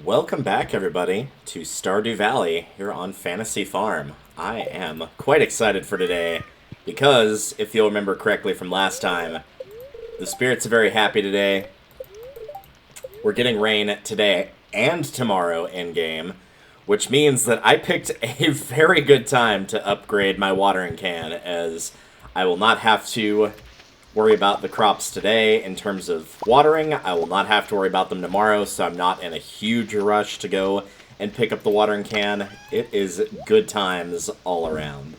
Welcome back, everybody, to Stardew Valley here on Fantasy Farm. I am quite excited for today because, if you'll remember correctly from last time, the spirits are very happy today. We're getting rain today and tomorrow in-game, which means that I picked a very good time to upgrade my watering can, as I will not have to worry about the crops today in terms of watering. I will not have to worry about them tomorrow, so I'm not in a huge rush to go and pick up the watering can. It is good times all around.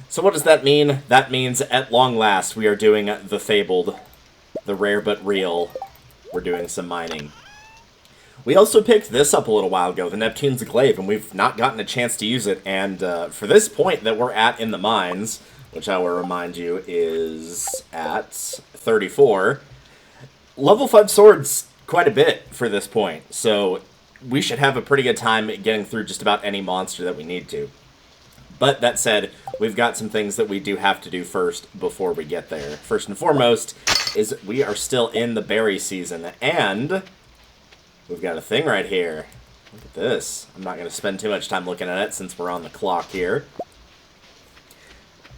So what does that mean? That means at long last we are doing the fabled, the rare but real. We're doing some mining. We also picked this up a little while ago, the Neptune's Glaive, and we've not gotten a chance to use it. And for this point that we're at in the mines, which I will remind you is at 34, level 5 swords quite a bit for this point. So we should have a pretty good time getting through just about any monster that we need to. But that said, we've got some things that we do have to do first before we get there. First and foremost is we are still in the berry season, and we've got a thing right here. Look at this. I'm not going to spend too much time looking at it since we're on the clock here.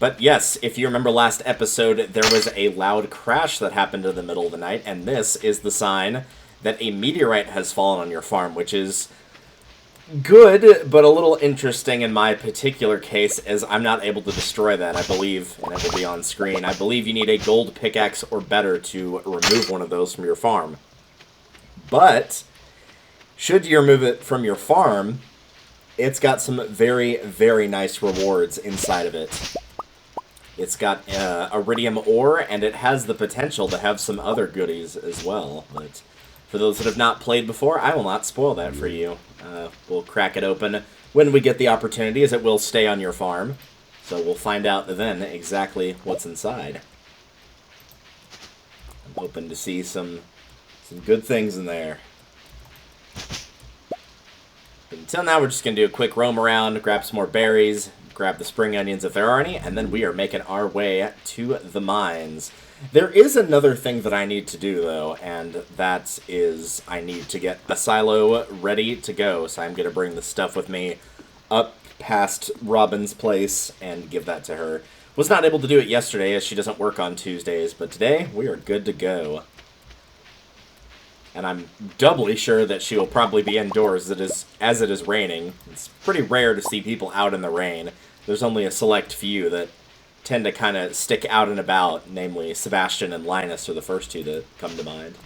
But yes, if you remember last episode, there was a loud crash that happened in the middle of the night, and this is the sign that a meteorite has fallen on your farm, which is good, but a little interesting in my particular case, as I'm not able to destroy that, I believe, and it will be on screen. I believe you need a gold pickaxe or better to remove one of those from your farm. But should you remove it from your farm, it's got some very, very nice rewards inside of it. It's got iridium ore, and it has the potential to have some other goodies as well. But for those that have not played before, I will not spoil that for you. We'll crack it open when we get the opportunity, as it will stay on your farm. So we'll find out then exactly what's inside. I'm hoping to see some good things in there. But until now, we're just going to do a quick roam around, grab some more berries, grab the spring onions if there are any, and then we are making our way to the mines. There is another thing that I need to do, though, and that is I need to get a silo ready to go, so I'm going to bring the stuff with me up past Robin's place and give that to her. Was not able to do it yesterday, as she doesn't work on Tuesdays, but today we are good to go. And I'm doubly sure that she will probably be indoors as it is raining. It's pretty rare to see people out in the rain. There's only a select few that tend to kind of stick out and about, namely Sebastian and Linus are the first two that come to mind.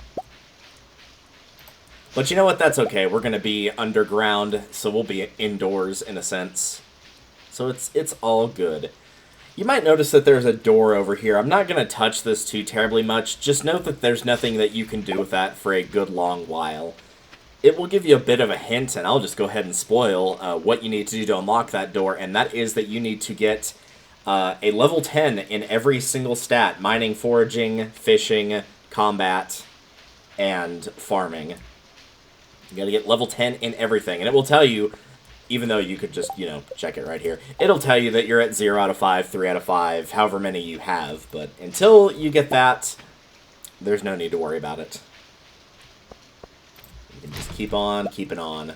But you know what? That's okay. We're going to be underground, so we'll be indoors in a sense. So it's all good. You might notice that there's a door over here. I'm not going to touch this too terribly much. Just note that there's nothing that you can do with that for a good long while. It will give you a bit of a hint, and I'll just go ahead and spoil what you need to do to unlock that door, and that is that you need to get a level 10 in every single stat: mining, foraging, fishing, combat, and farming. You gotta get level 10 in everything, and it will tell you, even though you could just, check it right here, it'll tell you that you're at 0 out of 5, 3 out of 5, however many you have. But until you get that, there's no need to worry about it. You can just keep on keeping on.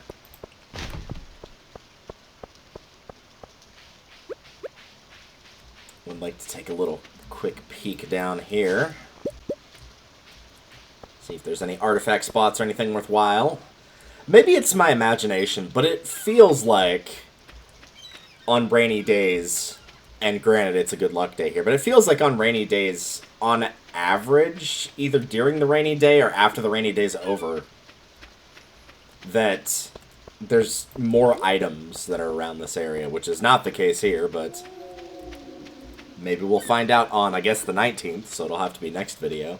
Would like to take a little quick peek down here. See if there's any artifact spots or anything worthwhile. Maybe it's my imagination, but it feels like on rainy days, and granted it's a good luck day here, but it feels like on rainy days, on average, either during the rainy day or after the rainy day's over, that there's more items that are around this area, which is not the case here, but maybe we'll find out on, I guess, the 19th, so it'll have to be next video.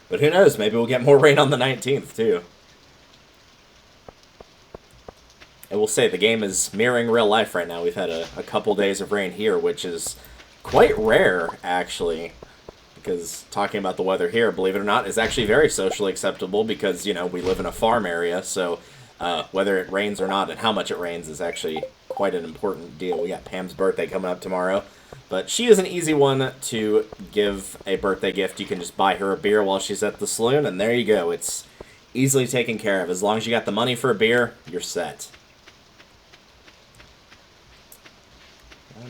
But who knows, maybe we'll get more rain on the 19th, too. I will say, the game is mirroring real life right now. We've had a couple days of rain here, which is quite rare, actually. Because talking about the weather here, believe it or not, is actually very socially acceptable because, we live in a farm area, so whether it rains or not and how much it rains is actually quite an important deal. We got Pam's birthday coming up tomorrow, but she is an easy one to give a birthday gift. You can just buy her a beer while she's at the saloon, and there you go. It's Easily taken care of. As long as you got the money for a beer, you're set.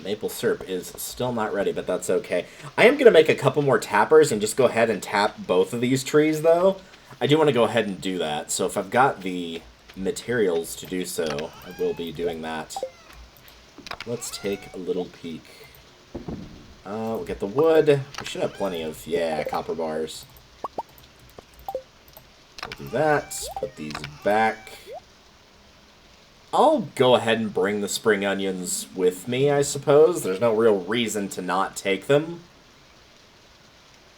Maple syrup is still not ready, but that's okay. I am going to make a couple more tappers and just go ahead and tap both of these trees, though. I do want to go ahead and do that, so if I've got the materials to do so, I will be doing that. Let's take a little peek. We'll get the wood. We should have plenty of, yeah, copper bars. We'll do that. Put these back. I'll go ahead and bring the spring onions with me, I suppose. There's no real reason to not take them.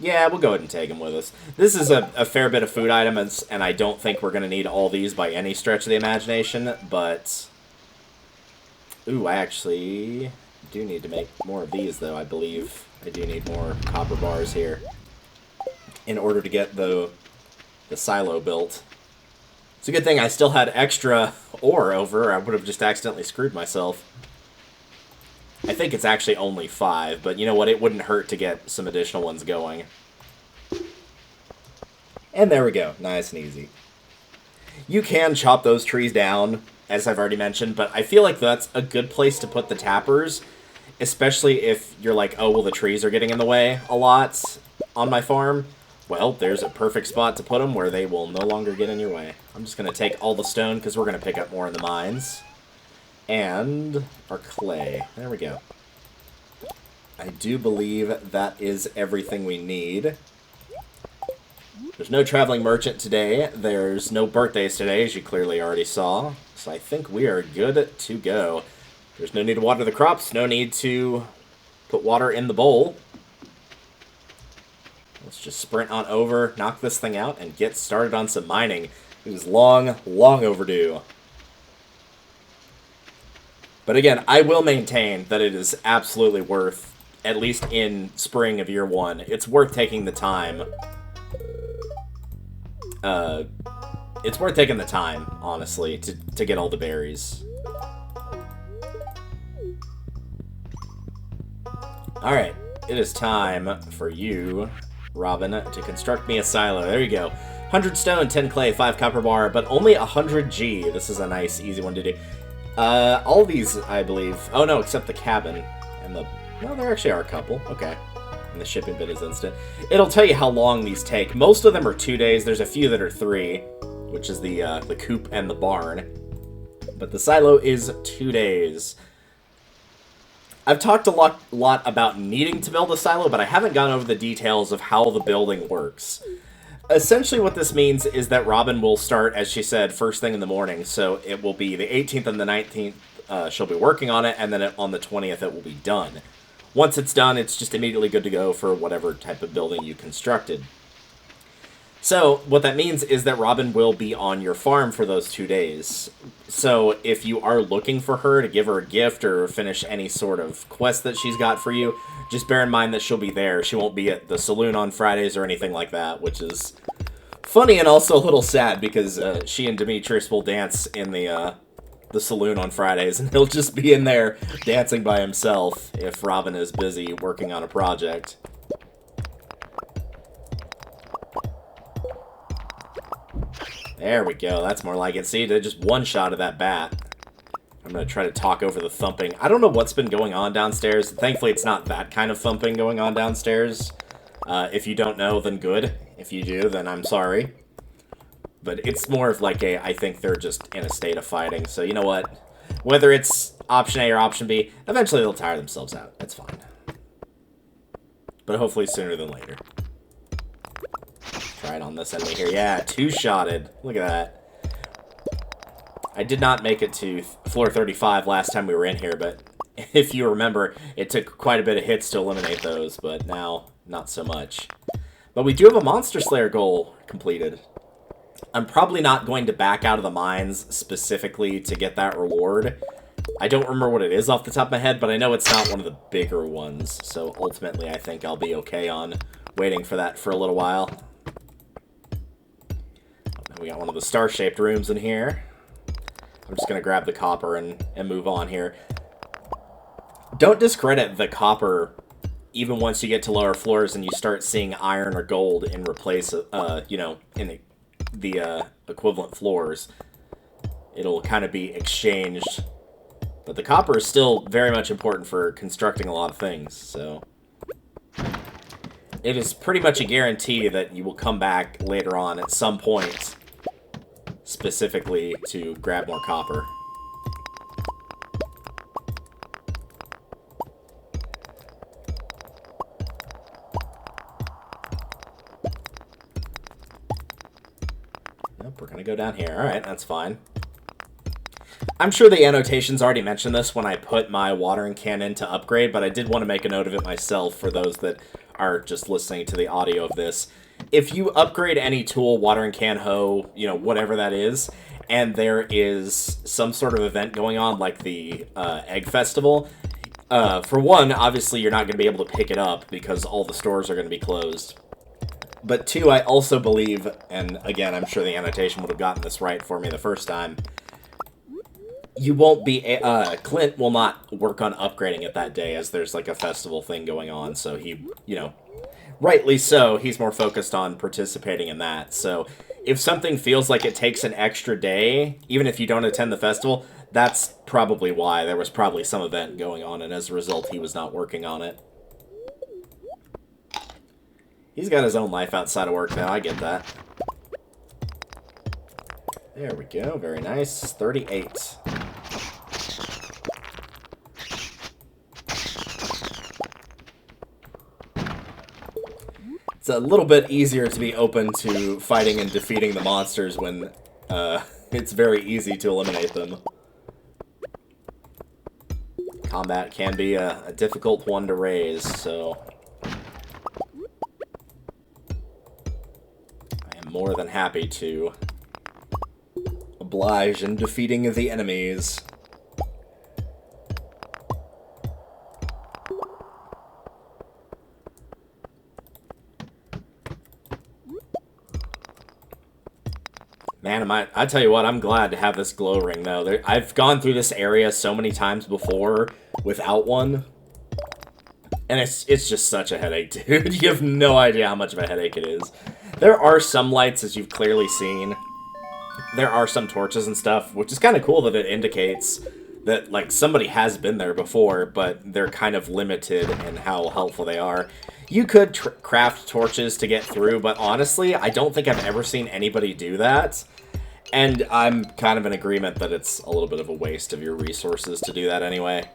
Yeah, we'll go ahead and take them with us. This is a fair bit of food items, and I don't think we're going to need all these by any stretch of the imagination, but... Ooh, I actually do need to make more of these, though. I believe I do need more copper bars here in order to get the silo built. It's a good thing I still had extra ore over. I would have just accidentally screwed myself. I think it's actually only 5, but you know what? It wouldn't hurt to get some additional ones going. And there we go. Nice and easy. You can chop those trees down, as I've already mentioned, but I feel like that's a good place to put the tappers, especially if you're like, oh, well, the trees are getting in the way a lot on my farm. Well, there's a perfect spot to put them where they will no longer get in your way. I'm just going to take all the stone because we're going to pick up more in the mines. And our clay. There we go. I do believe that is everything we need. There's no traveling merchant today. There's no birthdays today, as you clearly already saw. So I think we are good to go. There's no need to water the crops. No need to put water in the bowl. Let's just sprint on over, knock this thing out, and get started on some mining. It was long, long overdue. But again, I will maintain that it is absolutely worth, at least in spring of year 1, it's worth taking the time. It's worth taking the time, honestly, to get all the berries. Alright, it is time for you, Robin, to construct me a silo. There you go. 100 stone, 10 clay, 5 copper bar, but only 100 G. This is a nice, easy one to do. All these, I believe... Oh, no, except the cabin. And the... No, there actually are a couple. Okay. And the shipping bit is instant. It'll tell you how long these take. Most of them are 2 days. There's a few that are 3, which is the coop and the barn. But the silo is 2 days. I've talked a lot about needing to build a silo, but I haven't gone over the details of how the building works. Essentially what this means is that Robin will start, as she said, first thing in the morning. So it will be the 18th and the 19th, she'll be working on it, and then on the 20th it will be done. Once it's done, it's just immediately good to go for whatever type of building you constructed. So what that means is that Robin will be on your farm for those 2 days. So if you are looking for her to give her a gift or finish any sort of quest that she's got for you, just bear in mind that she'll be there. She won't be at the saloon on Fridays or anything like that, which is funny and also a little sad because she and Demetrius will dance in the saloon on Fridays, and he'll just be in there dancing by himself if Robin is busy working on a project. There we go. That's more like it. See, they just one shot of that bat. I'm going to try to talk over the thumping. I don't know what's been going on downstairs. Thankfully, it's not that kind of thumping going on downstairs. If you don't know, then good. If you do, then I'm sorry. But it's more of like I think they're just in a state of fighting. So you know what? Whether it's option A or option B, eventually they'll tire themselves out. It's fine. But hopefully sooner than later. Try it on this enemy here. Yeah, 2-shotted. Look at that. I did not make it to floor 35 last time we were in here, but if you remember, it took quite a bit of hits to eliminate those, but now, not so much. But we do have a Monster Slayer goal completed. I'm probably not going to back out of the mines specifically to get that reward. I don't remember what it is off the top of my head, but I know it's not one of the bigger ones, so ultimately I think I'll be okay on waiting for that for a little while. We got one of the star-shaped rooms in here. I'm just going to grab the copper and move on here. Don't discredit the copper even once you get to lower floors and you start seeing iron or gold in replace of, you know, in the equivalent floors, it'll kind of be exchanged. But the copper is still very much important for constructing a lot of things, so... It is pretty much a guarantee that you will come back later on at some point, specifically to grab more copper. Nope, we're gonna go down here. Alright, that's fine. I'm sure the annotations already mentioned this when I put my watering can in to upgrade, but I did want to make a note of it myself for those that are just listening to the audio of this. If you upgrade any tool, watering can, hoe, you know, whatever that is, and there is some sort of event going on, like the Egg Festival, for one, obviously you're not going to be able to pick it up because all the stores are going to be closed. But two, I also believe, and again, I'm sure the annotation would have gotten this right for me the first time, you won't be, Clint will not work on upgrading it that day as there's like a festival thing going on, so he, you know, rightly so, he's more focused on participating in that. So if something feels like it takes an extra day, even if you don't attend the festival, that's probably why. There was probably some event going on, and as a result, he was not working on it. He's got his own life outside of work now, I get that. There we go, very nice. 38. It's a little bit easier to be open to fighting and defeating the monsters when it's very easy to eliminate them. Combat can be a difficult one to raise, so... I am more than happy to oblige in defeating the enemies. Man, I tell you what, I'm glad to have this glow ring, though. I've gone through this area so many times before without one, and it's just such a headache, dude. You have no idea how much of a headache it is. There are some lights, as you've clearly seen. There are some torches and stuff, which is kind of cool that it indicates that, like, somebody has been there before, but they're kind of limited in how helpful they are. You could craft torches to get through, but honestly, I don't think I've ever seen anybody do that. And I'm kind of in agreement that it's a little bit of a waste of your resources to do that anyway.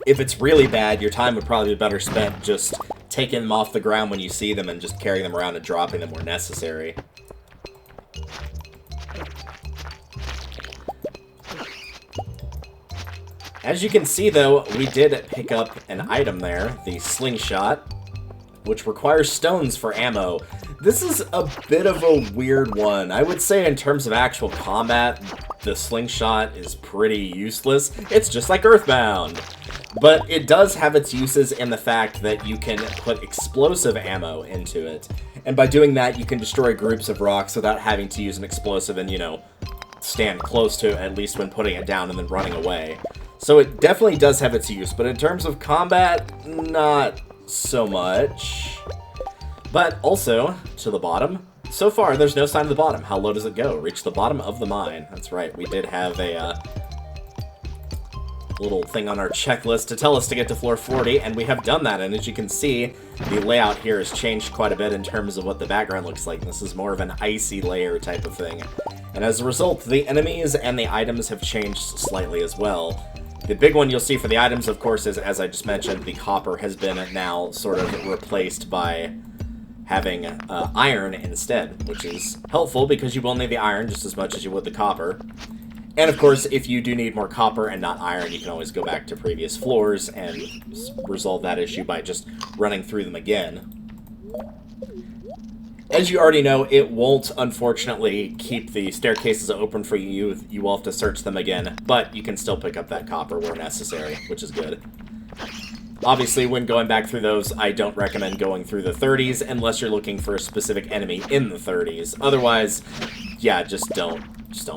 If it's really bad, your time would probably be better spent just taking them off the ground when you see them and just carrying them around and dropping them where necessary. As you can see, though, we did pick up an item there, the slingshot, which requires stones for ammo. This is a bit of a weird one. I would say in terms of actual combat, the slingshot is pretty useless. It's just like Earthbound. But it does have its uses in the fact that you can put explosive ammo into it. And by doing that, you can destroy groups of rocks without having to use an explosive and, you know, stand close to it, at least when putting it down and then running away. So it definitely does have its use, but in terms of combat, not so much. But also, to the bottom, so far there's no sign of the bottom. How low does it go? Reach the bottom of the mine. That's right, we did have a little thing on our checklist to tell us to get to floor 40, and we have done that, and as you can see, the layout here has changed quite a bit in terms of what the background looks like. This is more of an icy layer type of thing. And as a result, the enemies and the items have changed slightly as well. The big one you'll see for the items, of course, is, as I just mentioned, the copper has been now sort of replaced by having iron instead, which is helpful because you will need the iron just as much as you would the copper. And of course, if you do need more copper and not iron, you can always go back to previous floors and resolve that issue by just running through them again. As you already know, it won't, unfortunately, keep the staircases open for you. You will have to search them again, but you can still pick up that copper where necessary, which is good. Obviously, when going back through those, I don't recommend going through the 30s unless you're looking for a specific enemy in the 30s. Otherwise, yeah, just don't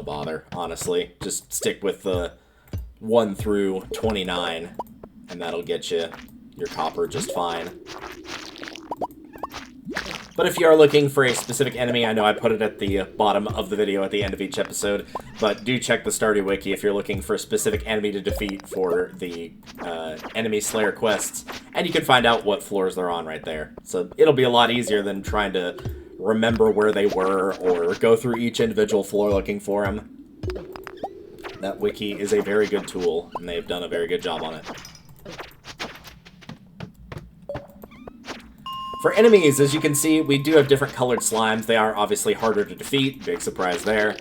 bother, honestly. Just stick with the 1 through 29, and that'll get you your copper just fine. But if you are looking for a specific enemy, I know I put it at the bottom of the video at the end of each episode, but do check the Stardew Wiki if you're looking for a specific enemy to defeat for the enemy slayer quests, and you can find out what floors they're on right there. So it'll be a lot easier than trying to remember where they were or go through each individual floor looking for them. That wiki is a very good tool, and they've done a very good job on it. For enemies, as you can see, we do have different colored slimes. They are obviously harder to defeat, big surprise there.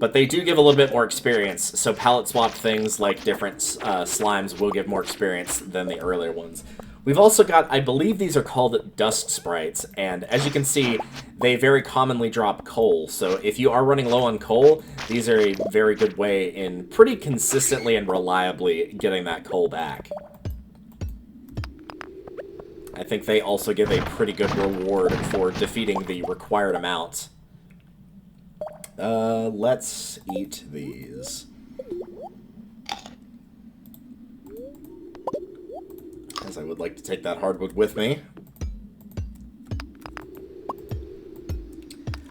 But they do give a little bit more experience, so palette swap things like different slimes will give more experience than the earlier ones. We've also got, I believe these are called dust sprites, and as you can see, they very commonly drop coal. So if you are running low on coal, these are a very good way in pretty consistently and reliably getting that coal back. I think they also give a pretty good reward for defeating the required amount. Let's eat these. As I would like to take that hardwood with me.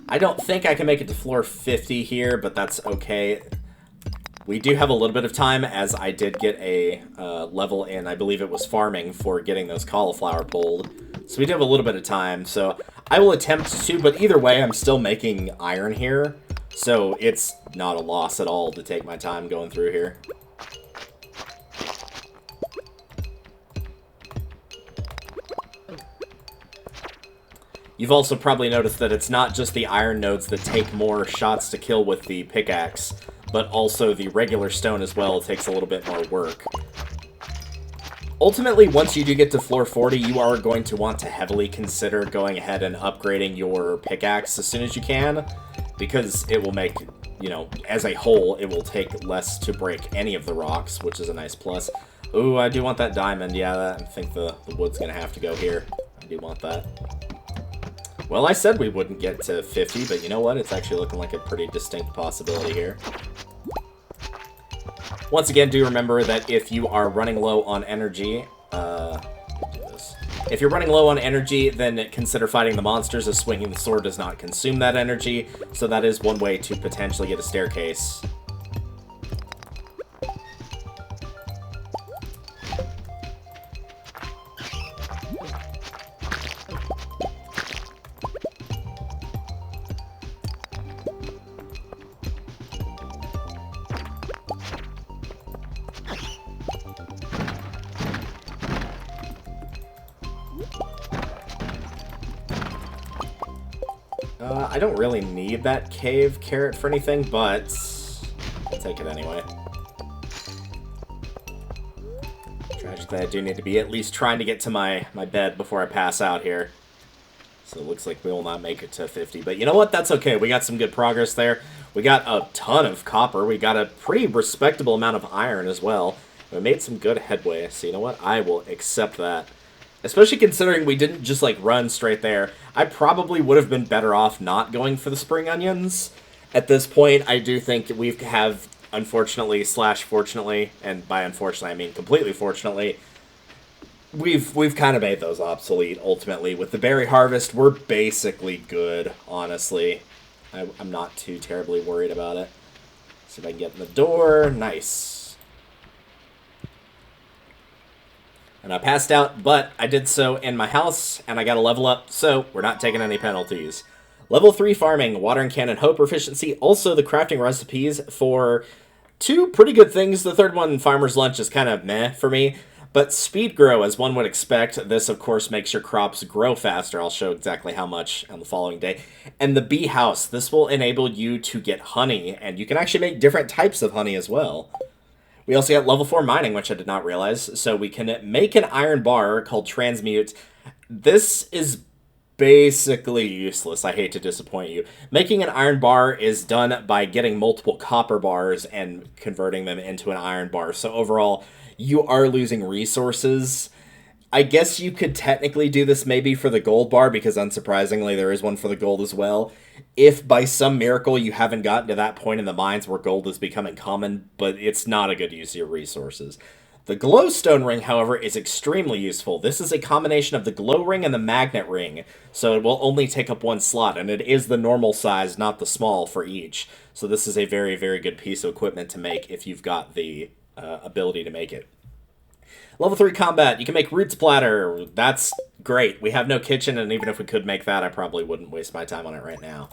I don't think I can make it to floor 50 here, but that's okay. We do have a little bit of time, as I did get a level in, I believe it was farming, for getting those cauliflower pulled. So we do have a little bit of time, so I will attempt to, but either way, I'm still making iron here. So it's not a loss at all to take my time going through here. You've also probably noticed that it's not just the iron nodes that take more shots to kill with the pickaxe, but also the regular stone as well takes a little bit more work. Ultimately, once you do get to floor 40, you are going to want to heavily consider going ahead and upgrading your pickaxe as soon as you can, because it will make, you know, as a whole, it will take less to break any of the rocks, which is a nice plus. Ooh, I do want that diamond. Yeah, I think the wood's going to have to go here. I do want that. Well, I said we wouldn't get to 50, but you know what? It's actually looking like a pretty distinct possibility here. Once again, do remember that if you are running low on energy, if you're running low on energy, then consider fighting the monsters, as swinging the sword does not consume that energy, so that is one way to potentially get a staircase. I don't really need that cave carrot for anything, but I'll take it anyway. Tragically, I do need to be at least trying to get to my bed before I pass out here. So it looks like we will not make it to 50. But you know what? That's okay. We got some good progress there. We got a ton of copper. We got a pretty respectable amount of iron as well. We made some good headway. So you know what? I will accept that. Especially considering we didn't just, like, run straight there. I probably would have been better off not going for the spring onions. At this point, I do think we have, unfortunately, slash fortunately, and by unfortunately I mean completely fortunately, we've kind of made those obsolete, ultimately. With the berry harvest, we're basically good, honestly. I'm not too terribly worried about it. See if I can get in the door. Nice. And I passed out, but I did so in my house, and I got a level up, so we're not taking any penalties. Level 3 farming, watering can and hoe proficiency, also the crafting recipes for two pretty good things. The third one, farmer's lunch, is kind of meh for me, but speed grow, as one would expect. This, of course, makes your crops grow faster. I'll show exactly how much on the following day. And the bee house, this will enable you to get honey, and you can actually make different types of honey as well. We also got level 4 mining, which I did not realize, so we can make an iron bar called transmute. This is basically useless. I hate to disappoint you. Making an iron bar is done by getting multiple copper bars and converting them into an iron bar, so overall, you are losing resources. I guess you could technically do this maybe for the gold bar, because unsurprisingly, there is one for the gold as well. If by some miracle you haven't gotten to that point in the mines where gold is becoming common, but it's not a good use of your resources. The glowstone ring, however, is extremely useful. This is a combination of the glow ring and the magnet ring, so it will only take up one slot, and it is the normal size, not the small, for each. So this is a very, very good piece of equipment to make if you've got the ability to make it. Level 3 combat, you can make root splatter. That's great. We have no kitchen, and even if we could make that, I probably wouldn't waste my time on it right now.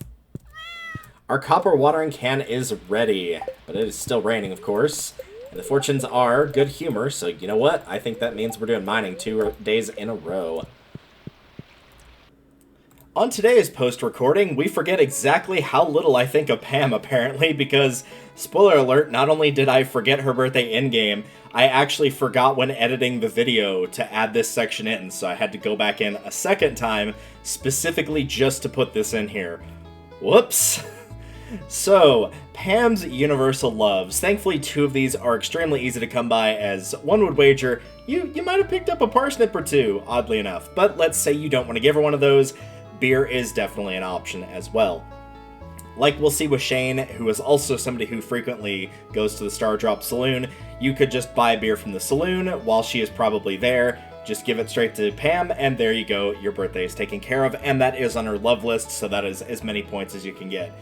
Our copper watering can is ready, but it is still raining, of course. And the fortunes are good humor, so you know what? I think that means we're doing mining 2 days in a row. On today's post-recording, we forget exactly how little I think of Pam, apparently, because, spoiler alert, not only did I forget her birthday in-game, I actually forgot when editing the video to add this section in, so I had to go back in a second time, specifically just to put this in here. Whoops! So, Pam's universal loves. Thankfully, 2 of these are extremely easy to come by, as one would wager you might have picked up a parsnip or 2, oddly enough. But let's say you don't want to give her one of those, beer is definitely an option as well. Like we'll see with Shane, who is also somebody who frequently goes to the Star Drop Saloon, you could just buy beer from the saloon while she is probably there, just give it straight to Pam, and there you go, your birthday is taken care of, and that is on her love list, so that is as many points as you can get.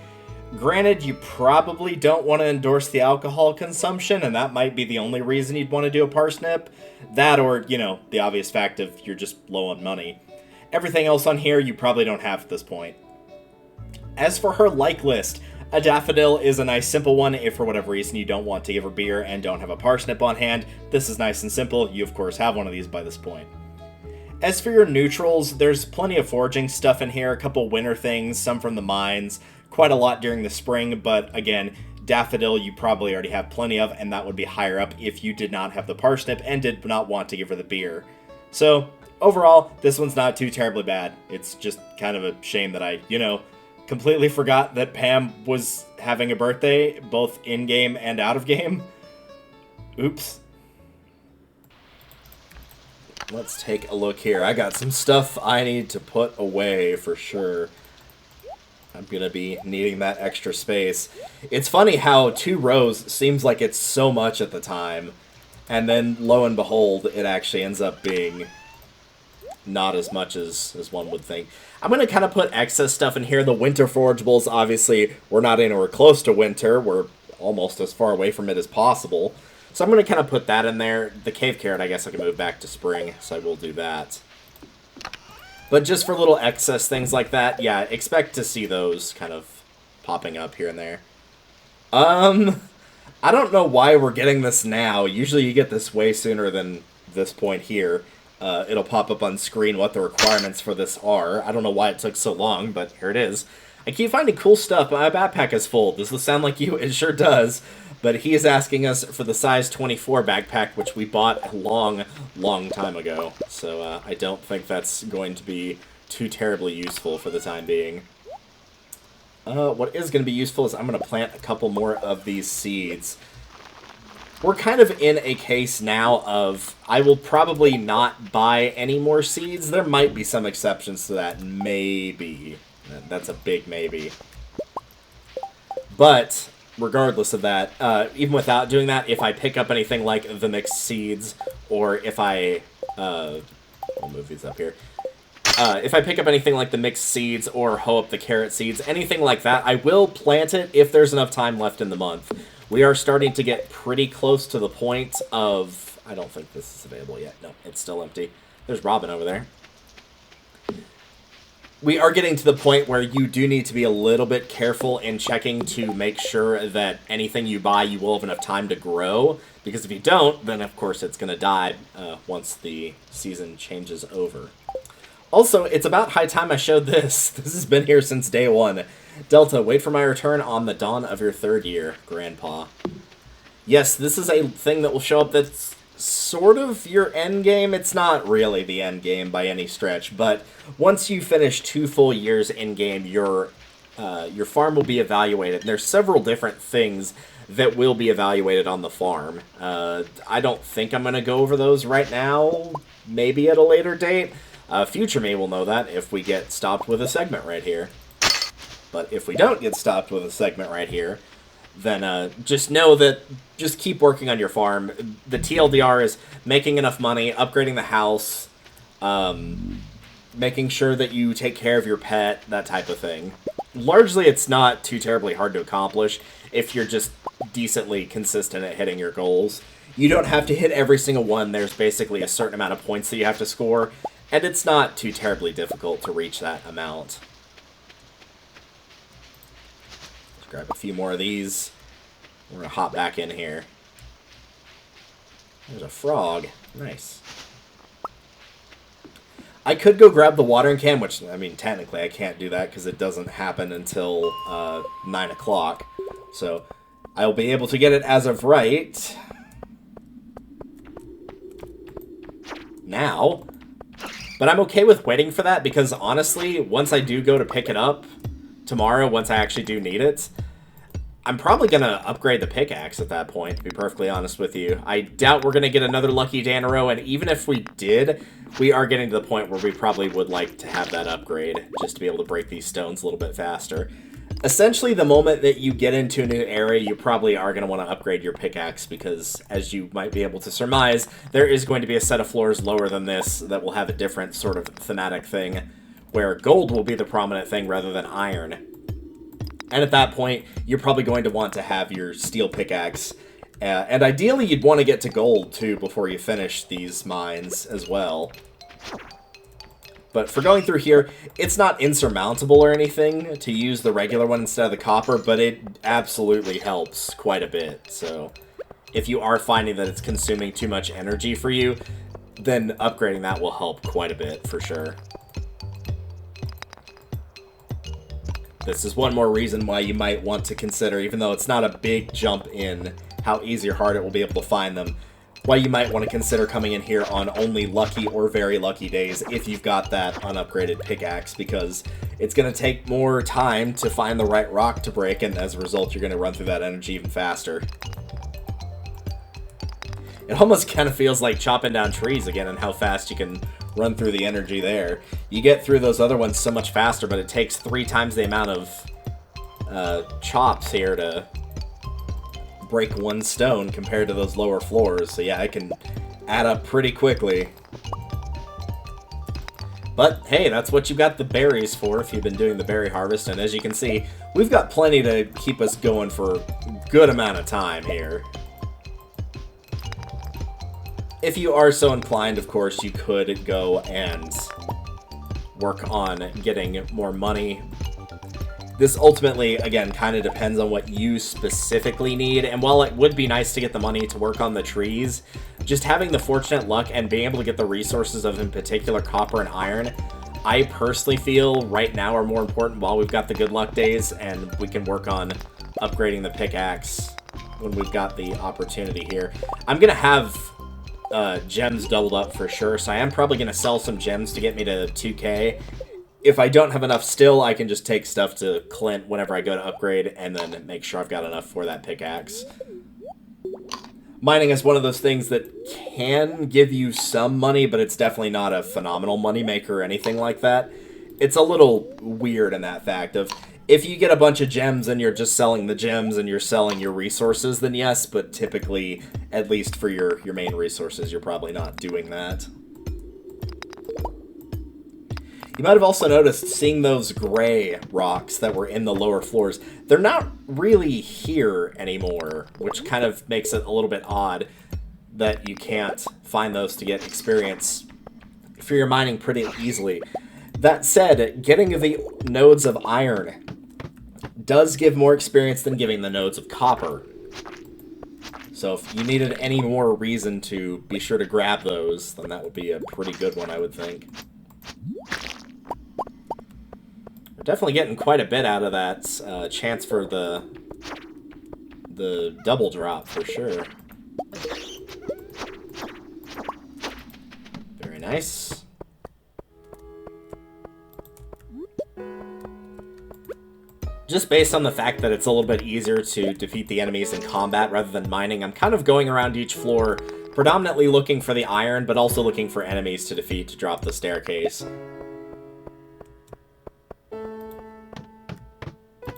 Granted, you probably don't want to endorse the alcohol consumption, and that might be the only reason you'd want to do a parsnip. That or, you know, the obvious fact of you're just low on money. Everything else on here you probably don't have at this point. As for her like list, a daffodil is a nice simple one if for whatever reason you don't want to give her beer and don't have a parsnip on hand. This is nice and simple. You of course have one of these by this point. As for your neutrals, there's plenty of foraging stuff in here, a couple winter things, some from the mines, quite a lot during the spring, but again, daffodil you probably already have plenty of, and that would be higher up if you did not have the parsnip and did not want to give her the beer. So, overall, this one's not too terribly bad. It's just kind of a shame that I, completely forgot that Pam was having a birthday, both in-game and out-of-game. Oops. Let's take a look here. I got some stuff I need to put away for sure. I'm going to be needing that extra space. It's funny how 2 rows seems like it's so much at the time, and then lo and behold, it actually ends up being not as much as one would think. I'm going to kind of put excess stuff in here. The winter forageables, obviously, we're not anywhere close to winter. We're almost as far away from it as possible. So I'm going to kind of put that in there. The cave carrot, I guess I can move back to spring, so I will do that. But just for little excess things like that, yeah, expect to see those kind of popping up here and there. I don't know why we're getting this now. Usually you get this way sooner than this point here. It'll pop up on screen what the requirements for this are. I don't know why it took so long, but here it is. I keep finding cool stuff, but my backpack is full. Does this sound like you? It sure does. But he is asking us for the size 24 backpack, which we bought a long, long time ago. So I don't think that's going to be too terribly useful for the time being. What is going to be useful is I'm going to plant a couple more of these seeds. We're kind of in a case now of I will probably not buy any more seeds. There might be some exceptions to that, maybe. That's a big maybe. But regardless of that, even without doing that, if I pick up anything like the mixed seeds, or if I... I'll move these up here. If I pick up anything like the mixed seeds or hoe up the carrot seeds, anything like that, I will plant it if there's enough time left in the month. We are starting to get pretty close to the point of... I don't think this is available yet. No, it's still empty. There's Robin over there. We are getting to the point where you do need to be a little bit careful in checking to make sure that anything you buy you will have enough time to grow. Because if you don't, then of course it's going to die once the season changes over. Also, it's about high time I showed this. This has been here since day 1. Delta, wait for my return on the dawn of your 3rd year, Grandpa. Yes, this is a thing that will show up that's sort of your end game. It's not really the end game by any stretch, but once you finish 2 full years in game, your farm will be evaluated. There's several different things that will be evaluated on the farm. I don't think I'm going to go over those right now. Maybe at a later date. Future me will know that if we get stopped with a segment right here. But if we don't get stopped with a segment right here, then just know that just keep working on your farm. The TLDR is making enough money, upgrading the house, making sure that you take care of your pet, that type of thing. Largely, it's not too terribly hard to accomplish if you're just decently consistent at hitting your goals. You don't have to hit every single one. There's basically a certain amount of points that you have to score, and it's not too terribly difficult to reach that amount. Let's grab a few more of these. We're going to hop back in here. There's a frog. Nice. I could go grab the watering can, which, I mean, technically I can't do that because it doesn't happen until 9 o'clock. So I'll be able to get it as of right now. But I'm okay with waiting for that because, honestly, once I do go to pick it up tomorrow, once I actually do need it, I'm probably going to upgrade the pickaxe at that point, to be perfectly honest with you. I doubt we're going to get another lucky day in a row, and even if we did, we are getting to the point where we probably would like to have that upgrade, just to be able to break these stones a little bit faster. Essentially, the moment that you get into a new area, you probably are going to want to upgrade your pickaxe, because, as you might be able to surmise, there is going to be a set of floors lower than this that will have a different sort of thematic thing, where gold will be the prominent thing rather than iron. And at that point, you're probably going to want to have your steel pickaxe. And ideally, you'd want to get to gold, too, before you finish these mines as well. But for going through here, it's not insurmountable or anything to use the regular one instead of the copper, but it absolutely helps quite a bit. So if you are finding that it's consuming too much energy for you, then upgrading that will help quite a bit, for sure. This is one more reason why you might want to consider, even though it's not a big jump in how easy or hard it will be able to find them, why you might want to consider coming in here on only lucky or very lucky days if you've got that unupgraded pickaxe, because it's going to take more time to find the right rock to break, and as a result, you're going to run through that energy even faster. It almost kind of feels like chopping down trees again and how fast you can run through the energy there. You get through those other ones so much faster, but it takes 3 times the amount of chops here to break one stone compared to those lower floors. So yeah, it can add up pretty quickly. But hey, that's what you've got the berries for if you've been doing the berry harvest. And as you can see, we've got plenty to keep us going for a good amount of time here. If you are so inclined, of course, you could go and work on getting more money. This ultimately, again, kind of depends on what you specifically need. And while it would be nice to get the money to work on the trees, just having the fortunate luck and being able to get the resources of, in particular, copper and iron, I personally feel right now are more important while we've got the good luck days, and we can work on upgrading the pickaxe when we've got the opportunity here. I'm going to have gems doubled up for sure, so I am probably going to sell some gems to get me to 2k. If I don't have enough still, I can just take stuff to Clint whenever I go to upgrade, and then make sure I've got enough for that pickaxe. Mining is one of those things that can give you some money, but it's definitely not a phenomenal money maker or anything like that. It's a little weird in that fact of, if you get a bunch of gems and you're just selling the gems and you're selling your resources, then yes, but typically, at least for your main resources, you're probably not doing that. You might have also noticed seeing those gray rocks that were in the lower floors. They're not really here anymore, which kind of makes it a little bit odd that you can't find those to get experience for your mining pretty easily. That said, getting the nodes of iron does give more experience than giving the nodes of copper. So if you needed any more reason to be sure to grab those, then that would be a pretty good one, I would think. We're definitely getting quite a bit out of that chance for the double drop, for sure. Very nice. Just based on the fact that it's a little bit easier to defeat the enemies in combat rather than mining, I'm kind of going around each floor predominantly looking for the iron, but also looking for enemies to defeat to drop the staircase. Not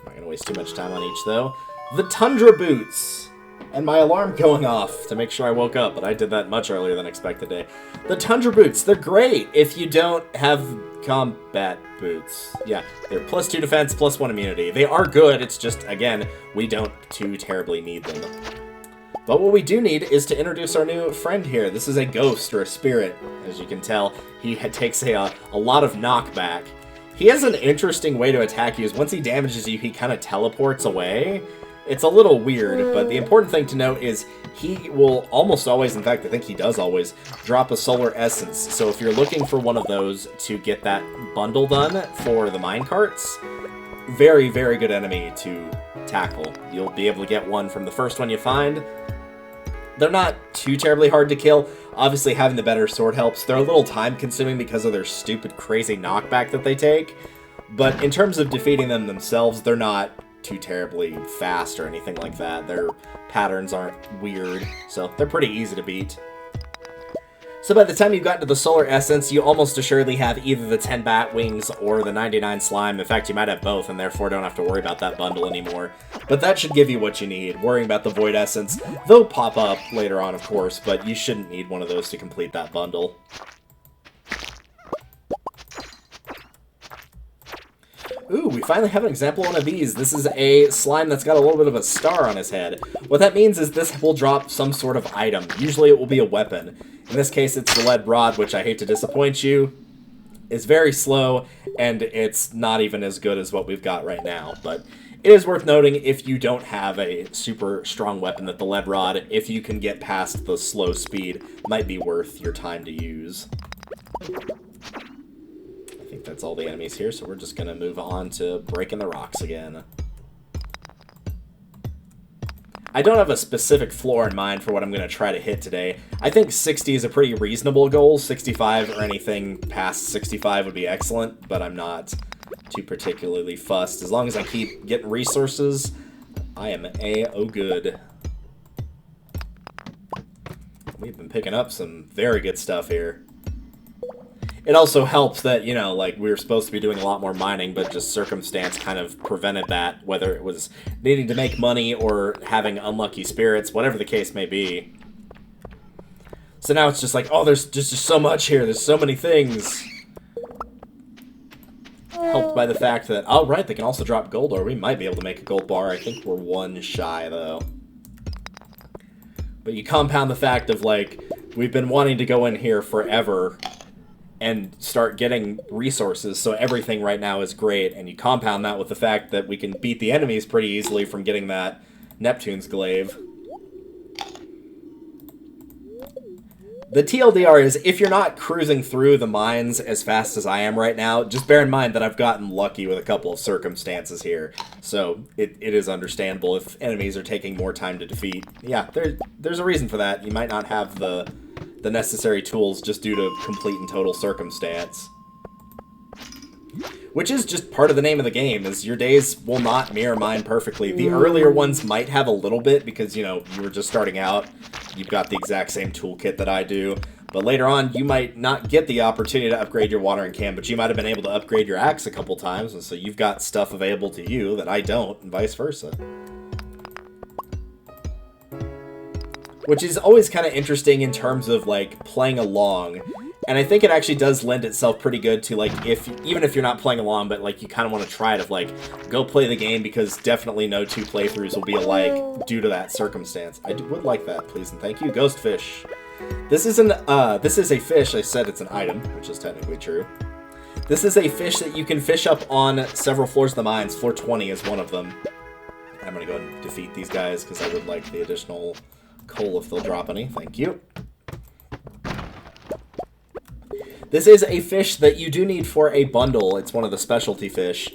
gonna waste too much time on each, though. The Tundra Boots. And my alarm going off to make sure I woke up, but I did that much earlier than expected today. The Tundra Boots, they're great if you don't have combat boots. Yeah, they're +2 defense, +1 immunity. They are good, it's just, again, we don't too terribly need them. But what we do need is to introduce our new friend here. This is a ghost, or a spirit, as you can tell. He takes a lot of knockback. He has an interesting way to attack you, is once he damages you, he kind of teleports away. It's a little weird, but the important thing to note is he will almost always, in fact, I think he does always, drop a solar essence. So if you're looking for one of those to get that bundle done for the minecarts, very, very good enemy to tackle. You'll be able to get one from the first one you find. They're not too terribly hard to kill. Obviously, having the better sword helps. They're a little time-consuming because of their stupid, crazy knockback that they take. But in terms of defeating them themselves, they're not too terribly fast or anything like that. Their patterns aren't weird, so they're pretty easy to beat. So by the time you've gotten to the Solar Essence, you almost assuredly have either the 10 Bat Wings or the 99 Slime. In fact, you might have both, and therefore don't have to worry about that bundle anymore. But that should give you what you need. Worrying about the Void Essence, they'll pop up later on, of course, but you shouldn't need one of those to complete that bundle. Ooh, we finally have an example of one of these. This is a slime that's got a little bit of a star on his head. What that means is this will drop some sort of item. Usually it will be a weapon. In this case, it's the lead rod, which I hate to disappoint you, is very slow, and it's not even as good as what we've got right now. But it is worth noting, if you don't have a super strong weapon, that the lead rod, if you can get past the slow speed, might be worth your time to use. I think that's all the enemies here, so we're just going to move on to breaking the rocks again. I don't have a specific floor in mind for what I'm going to try to hit today. I think 60 is a pretty reasonable goal. 65 or anything past 65 would be excellent, but I'm not too particularly fussed. As long as I keep getting resources, I am A-oh-good. We've been picking up some very good stuff here. It also helps that, you know, like, we were supposed to be doing a lot more mining, but just circumstance kind of prevented that, whether it was needing to make money or having unlucky spirits, whatever the case may be. So now it's just like, oh, there's just so much here, there's so many things. Helped by the fact that, oh, right, they can also drop gold ore. We might be able to make a gold bar. I think we're one shy, though. But you compound the fact of, like, we've been wanting to go in here forever and start getting resources, so everything right now is great, and you compound that with the fact that we can beat the enemies pretty easily from getting that Neptune's Glaive. The TLDR is, if you're not cruising through the mines as fast as I am right now, just bear in mind that I've gotten lucky with a couple of circumstances here, so it is understandable if enemies are taking more time to defeat. Yeah, there's a reason for that. You might not have the necessary tools just due to complete and total circumstance. Which is just part of the name of the game, is your days will not mirror mine perfectly. The earlier ones might have a little bit because, you know, you were just starting out. You've got the exact same toolkit that I do. But later on, you might not get the opportunity to upgrade your watering can, but you might have been able to upgrade your axe a couple times, and so you've got stuff available to you that I don't, and vice versa. Which is always kind of interesting in terms of, like, playing along. And I think it actually does lend itself pretty good to, like, even if you're not playing along, but, like, you kind of want to try it of, like, go play the game, because definitely no two playthroughs will be alike due to that circumstance. I would like that, please and thank you. Ghost fish. This is a fish. I said it's an item, which is technically true. This is a fish that you can fish up on several floors of the mines. Floor 20 is one of them. I'm going to go and defeat these guys, because I would like the additional coal if they'll drop any. Thank you. This is a fish that you do need for a bundle. It's one of the specialty fish.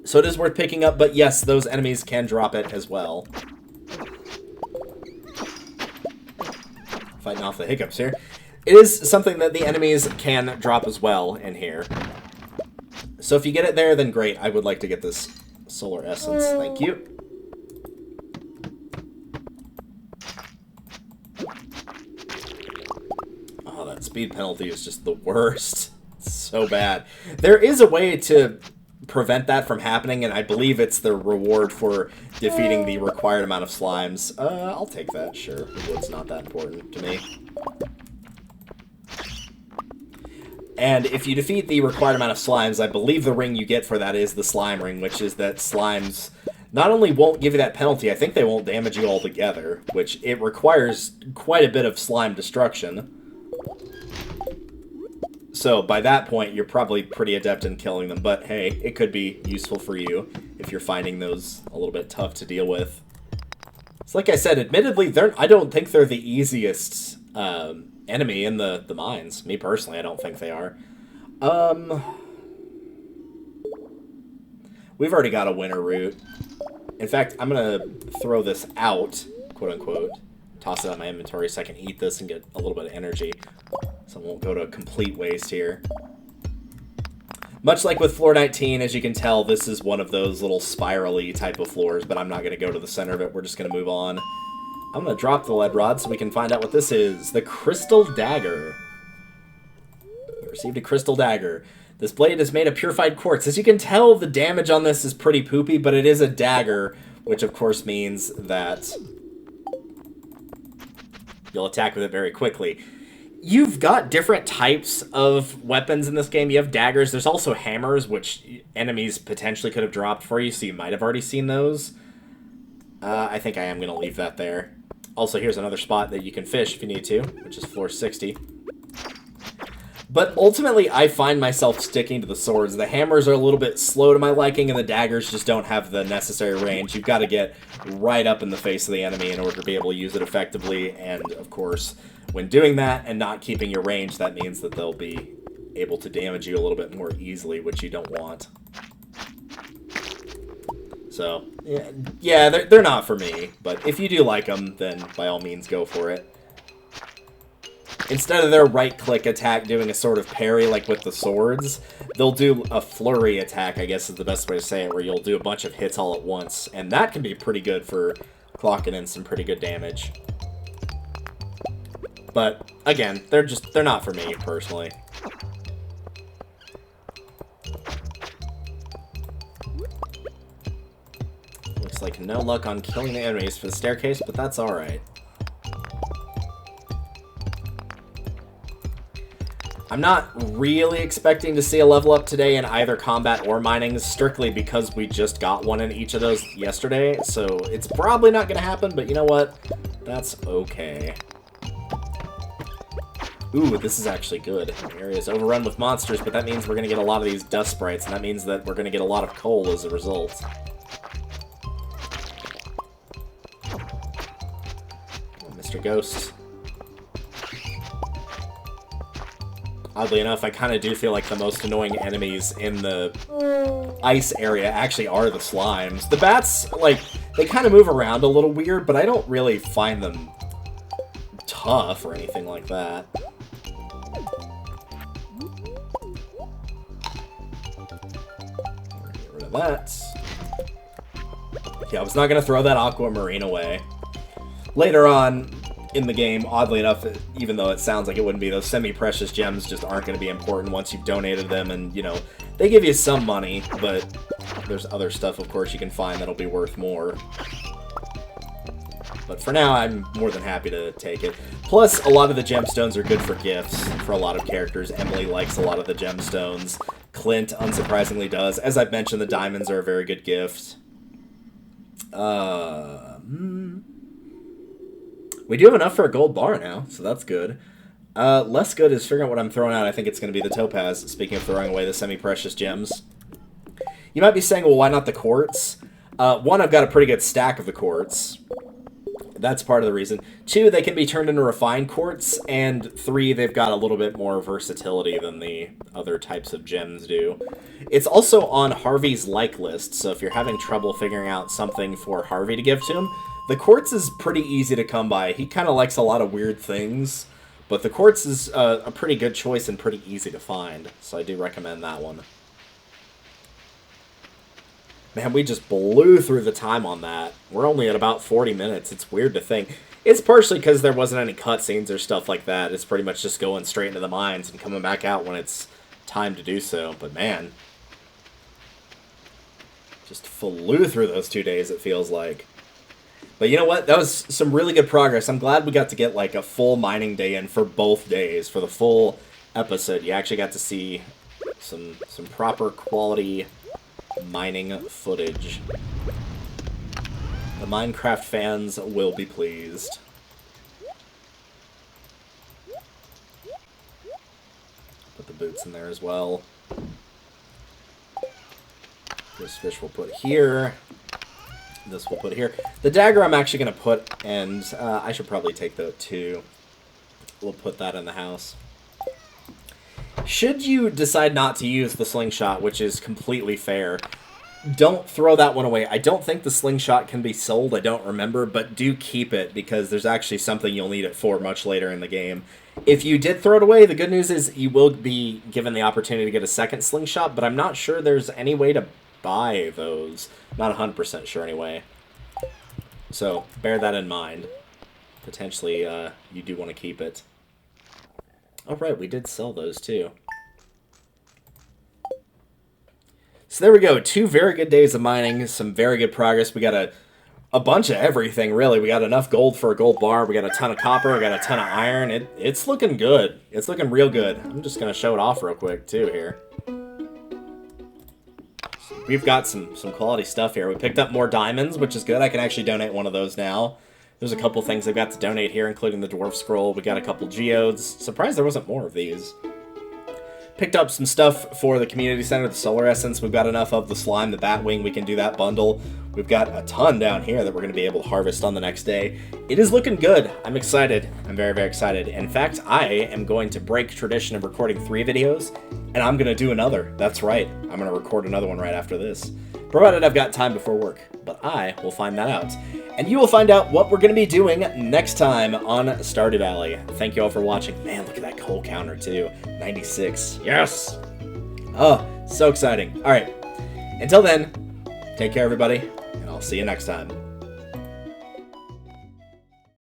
So it is worth picking up, but yes, those enemies can drop it as well. Fighting off the hiccups here. It is something that the enemies can drop as well in here. So if you get it there, then great. I would like to get this solar essence. Thank you. Speed penalty is just the worst. It's so bad. There is a way to prevent that from happening, and I believe it's the reward for defeating the required amount of slimes. I'll take that, sure. It's not that important to me. And if you defeat the required amount of slimes, I believe the ring you get for that is the slime ring, which is that slimes not only won't give you that penalty, I think they won't damage you altogether, which it requires quite a bit of slime destruction. So by that point, you're probably pretty adept in killing them, but hey, it could be useful for you if you're finding those a little bit tough to deal with. So like I said, admittedly, I don't think they're the easiest enemy in the mines. Me personally, I don't think they are. We've already got a winter route. In fact, I'm going to throw this out, quote-unquote, toss it out of my inventory so I can eat this and get a little bit of energy. So it won't go to complete waste here. Much like with floor 19, as you can tell, this is one of those little spirally type of floors, but I'm not going to go to the center of it. We're just going to move on. I'm going to drop the lead rod so we can find out what this is. The Crystal Dagger. We received a Crystal Dagger. This blade is made of purified quartz. As you can tell, the damage on this is pretty poopy, but it is a dagger, which of course means that you'll attack with it very quickly. You've got different types of weapons in this game. You have daggers. There's also hammers, which enemies potentially could have dropped for you, so you might have already seen those. I think I am going to leave that there. Also, here's another spot that you can fish if you need to, which is floor 60. But ultimately, I find myself sticking to the swords. The hammers are a little bit slow to my liking, and the daggers just don't have the necessary range. You've got to get right up in the face of the enemy in order to be able to use it effectively. And, of course, when doing that and not keeping your range, that means that they'll be able to damage you a little bit more easily, which you don't want. So, yeah, they're not for me. But if you do like them, then by all means go for it. Instead of their right-click attack doing a sort of parry like with the swords, they'll do a flurry attack, I guess is the best way to say it, where you'll do a bunch of hits all at once. And that can be pretty good for clocking in some pretty good damage. But, again, they're not for me, personally. Looks like no luck on killing the enemies for the staircase, but that's alright. I'm not really expecting to see a level up today in either combat or mining, strictly because we just got one in each of those yesterday, so it's probably not going to happen, but you know what? That's okay. Ooh, this is actually good. The area is overrun with monsters, but that means we're going to get a lot of these dust sprites, and that means that we're going to get a lot of coal as a result. Oh, Mr. Ghost. Oddly enough, I kind of do feel like the most annoying enemies in the ice area actually are the slimes. The bats, like, they kind of move around a little weird, but I don't really find them tough or anything like that. Get rid of that. Yeah, I was not going to throw that aquamarine away. Later on in the game, oddly enough, even though it sounds like it wouldn't be, those semi-precious gems just aren't going to be important once you've donated them, and, you know, they give you some money, but there's other stuff, of course, you can find that'll be worth more. But for now, I'm more than happy to take it. Plus, a lot of the gemstones are good for gifts for a lot of characters. Emily likes a lot of the gemstones. Clint, unsurprisingly, does. As I've mentioned, the diamonds are a very good gift. We do have enough for a gold bar now, so that's good. Less good is figuring out what I'm throwing out. I think it's going to be the topaz, speaking of throwing away the semi-precious gems. You might be saying, well, why not the quartz? One, I've got a pretty good stack of the quartz. That's part of the reason. Two, they can be turned into refined quartz. And three, they've got a little bit more versatility than the other types of gems do. It's also on Harvey's like list, so if you're having trouble figuring out something for Harvey to give to him, the quartz is pretty easy to come by. He kind of likes a lot of weird things, but the quartz is a pretty good choice and pretty easy to find, so I do recommend that one. Man, we just blew through the time on that. We're only at about 40 minutes. It's weird to think. It's partially because there wasn't any cutscenes or stuff like that. It's pretty much just going straight into the mines and coming back out when it's time to do so. But man, Just flew through those 2 days, it feels like. But you know what? That was some really good progress. I'm glad we got to get like a full mining day in for both days. For the full episode, you actually got to see some proper quality mining footage. The Minecraft fans will be pleased. Put the boots in there as well. This fish we'll put here. This we'll put here. The dagger I'm actually going to put, and I should probably take that too. We'll put that in the house. Should you decide not to use the slingshot, which is completely fair, don't throw that one away. I don't think the slingshot can be sold, I don't remember, but do keep it, because there's actually something you'll need it for much later in the game. If you did throw it away, the good news is you will be given the opportunity to get a second slingshot, but I'm not sure there's any way to buy those. Not 100% sure anyway. So, bear that in mind. Potentially, you do want to keep it. Oh, right, we did sell those too. So there we go. 2 very good days of mining. Some very good progress. We got a bunch of everything, really. We got enough gold for a gold bar. We got a ton of copper. We got a ton of iron. It's looking good. It's looking real good. I'm just going to show it off real quick, too, here. We've got some quality stuff here. We picked up more diamonds, which is good. I can actually donate one of those now. There's a couple things I've got to donate here, including the dwarf scroll. We got a couple geodes. Surprised there wasn't more of these. Picked up some stuff for the community center, the solar essence. We've got enough of the slime, the bat wing. We can do that bundle. We've got a ton down here that we're going to be able to harvest on the next day. It is looking good. I'm excited. I'm very, very excited. In fact, I am going to break tradition of recording 3 videos, and I'm going to do another. That's right. I'm going to record another one right after this, provided I've got time before work. But I will find that out. And you will find out what we're going to be doing next time on Stardew Valley. Thank you all for watching. Man, look at that coal counter, too. 96. Yes! Oh, so exciting. All right. Until then, take care, everybody, and I'll see you next time.